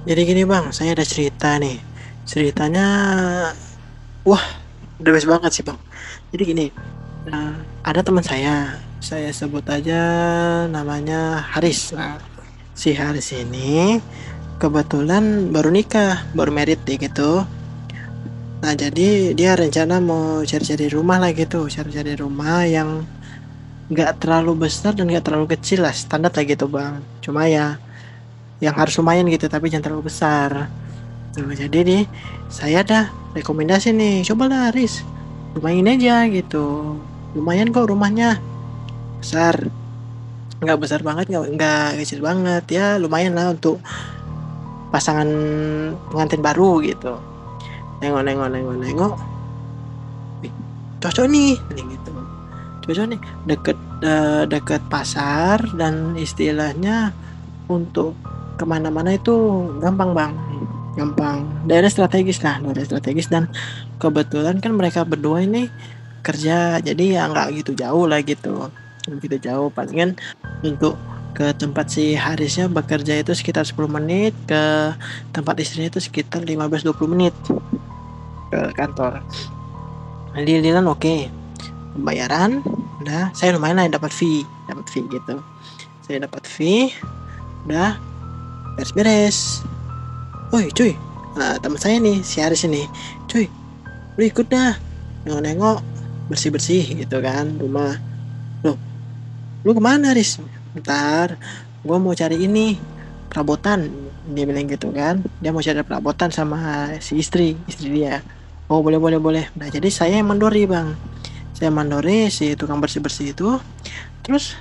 Jadi gini bang, saya ada cerita nih. Ceritanya, wah, the best banget sih bang. Jadi gini, nah, ada teman saya sebut aja namanya Haris. Nah, si Haris ini kebetulan baru nikah, baru merit deh gitu. Nah, jadi dia rencana mau cari-cari rumah lah gitu, cari-cari rumah yang nggak terlalu besar dan nggak terlalu kecil lah, standar lah gitu bang. Cuma ya, yang harus lumayan gitu, tapi jangan terlalu besar. Nah, jadi nih saya ada rekomendasi nih, coba lah Riz, lumayan aja gitu. Lumayan kok rumahnya, besar, nggak besar banget, nggak kecil banget, ya lumayan lah untuk pasangan pengantin baru gitu. Nengok nengok nengok nengok, wih, cocok nih gitu, cocok nih, deket deket pasar dan istilahnya untuk kemana-mana itu gampang bang, gampang, daerah strategis lah, daerah strategis. Dan kebetulan kan mereka berdua ini kerja, jadi ya nggak gitu jauh lah gitu, nggak gitu jauh, palingan untuk ke tempat si Harisnya bekerja itu sekitar 10 menit, ke tempat istrinya itu sekitar 15-20 menit ke kantor. Deal-dealan oke, pembayaran udah, saya lumayan lah dapat fee gitu, saya dapat fee, udah beres-beres. Woi cuy, nah, teman saya nih si Haris ini, cuy, lu ikut dah nengok-nengok, bersih-bersih gitu kan rumah. Loh, lu kemana Haris? Bentar, gua mau cari ini, perabotan, dia bilang gitu kan, dia mau cari perabotan sama si istri dia. Oh boleh boleh boleh. Nah jadi saya yang mandori bang, saya mandori si tukang bersih-bersih itu. Terus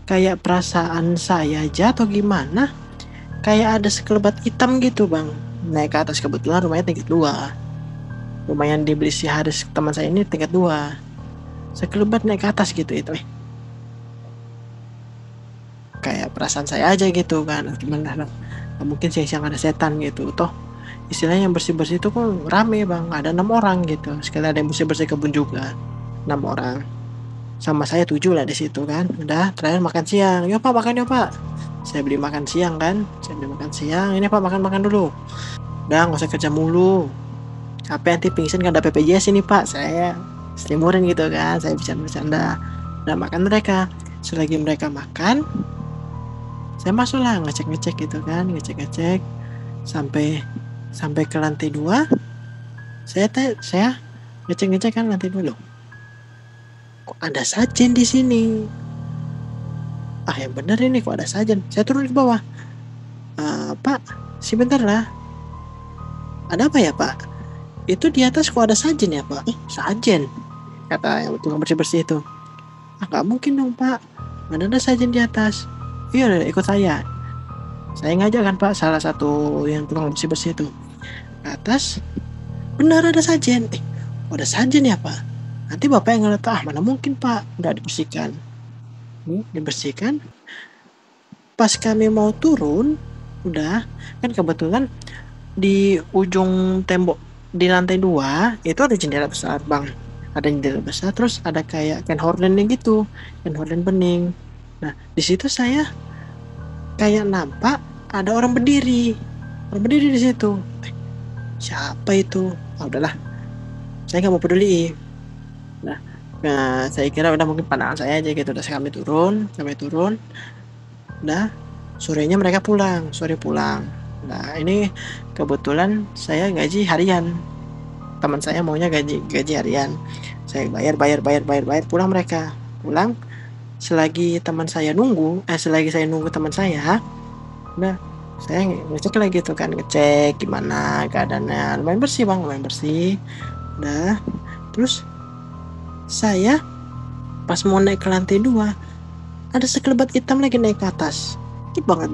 kayak perasaan saya aja atau gimana, kayak ada sekelebat hitam gitu bang, naik ke atas. Kebetulan rumahnya tingkat 2, lumayan dibeli si Haris teman saya ini tingkat 2, sekelebat naik ke atas gitu itu. Kayak perasaan saya aja gitu kan, gimana lah, nggak mungkin siang-siang ada setan gitu toh. Istilahnya yang bersih-bersih itu kok rame bang, ada 6 orang gitu, sekali ada yang bersih-bersih kebun juga, 6 orang, sama saya 7 lah di situ kan. Udah terakhir makan siang, yuk pak makan yuk pak, saya beli makan siang kan, saya beli makan siang, ini pak makan makan dulu, udah nggak usah kerja mulu, capek nanti pingsan kan ada PPJS ini pak, saya selimurin gitu kan, saya bercanda-bercanda. Udah makan mereka, selagi mereka makan saya masuk lah, ngecek-ngecek gitu kan, ngecek-ngecek sampai sampai ke lantai 2. Saya ngecek-ngecek kan lantai 2, loh kok ada sajen di sini, ah yang bener ini kok ada sajen. Saya turun ke bawah, pak sebentar lah, ada apa ya pak, itu di atas kok ada sajen ya pak. Sajen, kata yang tukang bersih-bersih itu. Ah nggak mungkin dong pak, mana ada sajen di atas. Iya udah ikut saya ngajak kan pak salah satu yang tukang bersih-bersih itu ke atas. Benar ada sajen, ada sajen ya pak. Nanti bapak yang ngeliat, ah mana mungkin pak, udah dibersihkan. Dibersihkan, pas kami mau turun, udah kan kebetulan di ujung tembok di lantai 2 itu ada jendela besar bang, ada jendela besar, terus ada kayak kain hordennya gitu, kain horden bening. Nah di situ saya kayak nampak ada orang berdiri di situ. Siapa itu? Ah, udahlah, saya nggak mau peduli. Nah, saya kira udah mungkin pandangan saya aja gitu. Udah kami turun. Nah, sorenya mereka pulang, sore pulang. Nah, ini kebetulan saya gaji harian. Teman saya maunya gaji harian. Saya bayar, pulang mereka. Pulang, selagi saya nunggu teman saya, udah saya ngecek lagi tuh kan, ngecek gimana keadaannya. Lumayan bersih bang, lumayan bersih. Udah, terus saya pas mau naik ke lantai 2, ada sekelebat hitam lagi naik ke atas, cepet banget,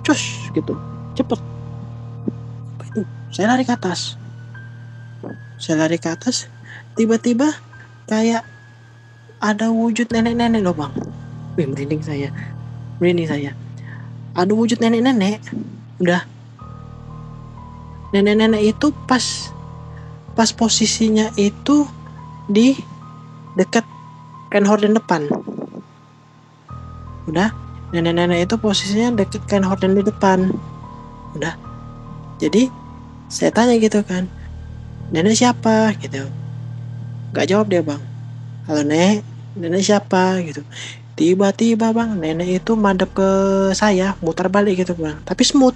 cus gitu, cepet. Saya lari ke atas, tiba-tiba kayak ada wujud nenek-nenek loh bang. Wih, merinding saya, ada wujud nenek-nenek. Udah, nenek-nenek itu pas pas posisinya itu di dekat kain horden depan. Udah, nenek-nenek itu posisinya deket kain horden di depan. Udah, jadi saya tanya gitu kan, nenek siapa gitu. Gak jawab dia bang. Halo nek, nenek siapa gitu. Tiba-tiba bang, nenek itu madep ke saya, muter balik gitu bang. Tapi smooth,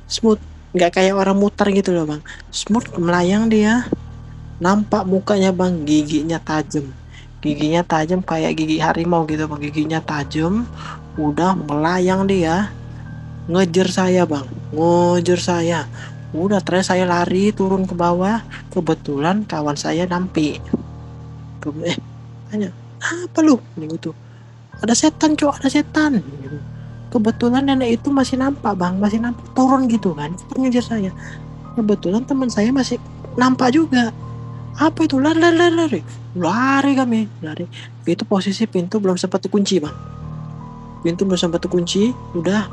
smooth, nggak kayak orang muter gitu loh bang. Smooth melayang dia, nampak mukanya bang, giginya tajam kayak gigi harimau gitu bang, giginya tajam. Udah melayang dia, ngejar saya bang, ngejar saya. Udah terus saya lari turun ke bawah, kebetulan kawan saya nampi. Tanya, apa lu? Gitu. Ada setan cok, ada setan. Gitu. Kebetulan nenek itu masih nampak bang, masih nampak turun gitu kan, ngejar saya. Kebetulan teman saya masih nampak juga. Apa itu? Lari, lari, lari, lari. Lari kami, lari. Itu posisi pintu belum sempat dikunci bang. Pintu belum sempat dikunci, udah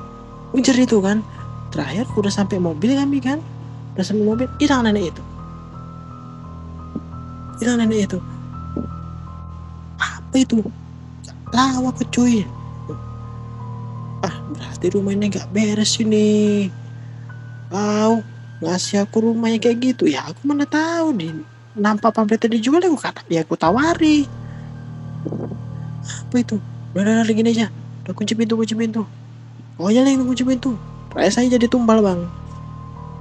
ngejar itu kan. Terakhir udah sampai mobil kami kan, udah sampai mobil, hilang nenek itu. Hilang nenek itu. Apa itu? Tahu aku cuy. Berarti rumahnya nggak beres ini. Tahu ngasih aku rumahnya kayak gitu ya, aku mana tahu di nampak pamfletnya dijual, aku kata ya aku tawari. Apa itu? Udah gini aja, udah kunci pintu. Oh ya yang kunci pintu. Kayak saya jadi tumbal bang,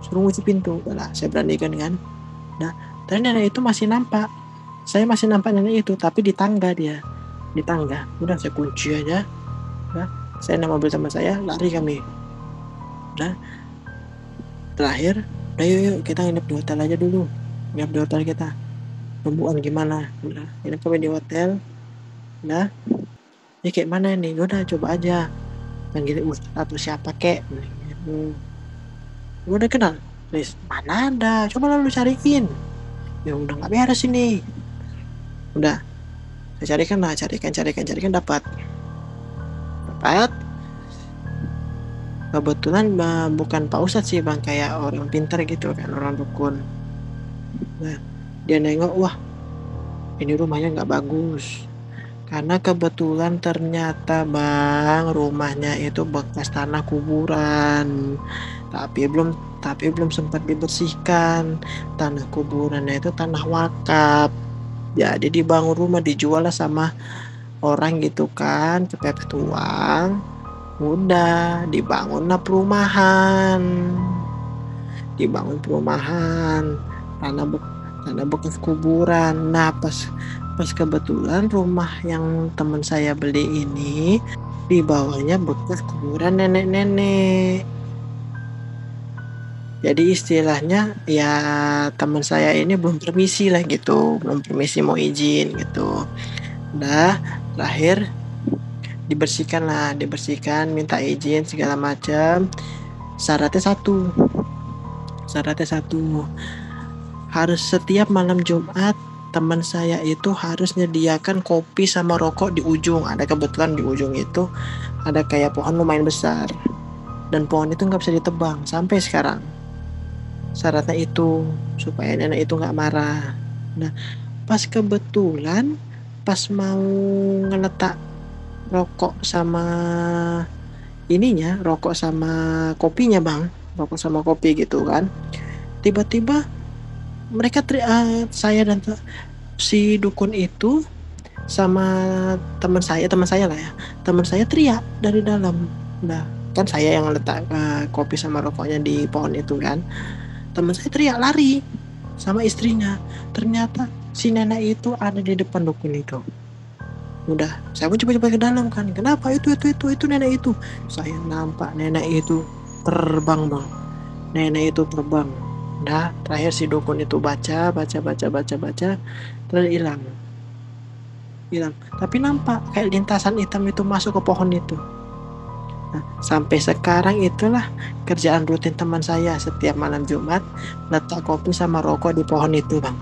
suruh kunci pintu. Udah saya beranikan kan. Nah ternyata nenek itu masih nampak, saya masih nampak nenek itu, tapi di tangga dia, di tangga. Udah saya kunci aja. Nah, saya naik mobil sama saya, lari kami. Udah terakhir, udah yuk kita nginep di hotel aja dulu. Nginep di hotel kita. Pembuatan gimana? Udah, nginep kami di hotel. Udah, ini kayak mana nih? Udah coba aja. Panggil ustaz atau siapa kek. Udah kenal? Please, mana ada? Coba lalu cariin. Ya udah nggak beres ini. Udah, saya carikan dapat. Kebetulan bukan Pak Ustadz sih bang, kayak orang pintar gitu kan, orang dukun. Nah dia nengok, wah ini rumahnya nggak bagus, karena kebetulan ternyata bang rumahnya itu bekas tanah kuburan, tapi belum sempat dibersihkan. Tanah kuburannya itu tanah wakaf, jadi dibangun rumah, dijual lah sama orang gitu kan, kepepet uang. Udah dibangunlah perumahan, tanah bekas kuburan. Nah pas kebetulan rumah yang teman saya beli ini di bawahnya bekas kuburan nenek-nenek. Jadi istilahnya ya teman saya ini belum permisi lah gitu, belum permisi mau izin gitu. Nah terakhir dibersihkan, minta izin segala macam. Syaratnya satu, harus setiap malam Jumat teman saya itu harus menyediakan kopi sama rokok di ujung. Ada kebetulan di ujung itu ada kayak pohon lumayan besar, dan pohon itu nggak bisa ditebang sampai sekarang. Syaratnya itu supaya nenek itu nggak marah. Nah pas kebetulan pas mau ngeletak rokok sama kopinya bang, rokok sama kopi gitu kan, tiba-tiba mereka saya dan si dukun itu sama teman saya lah ya, teman saya teriak dari dalam. Nah kan saya yang letak kopi sama rokoknya di pohon itu kan, teman saya teriak lari sama istrinya, ternyata si nenek itu ada di depan dukun itu. Udah, saya pun coba ke dalam kan. Kenapa? Itu nenek itu. Saya nampak nenek itu terbang bang. Nenek itu terbang. Nah, terakhir si dukun itu baca, terus hilang. Tapi nampak kayak lintasan hitam itu masuk ke pohon itu. Nah, sampai sekarang itulah kerjaan rutin teman saya setiap malam Jumat, letak kopi sama rokok di pohon itu bang.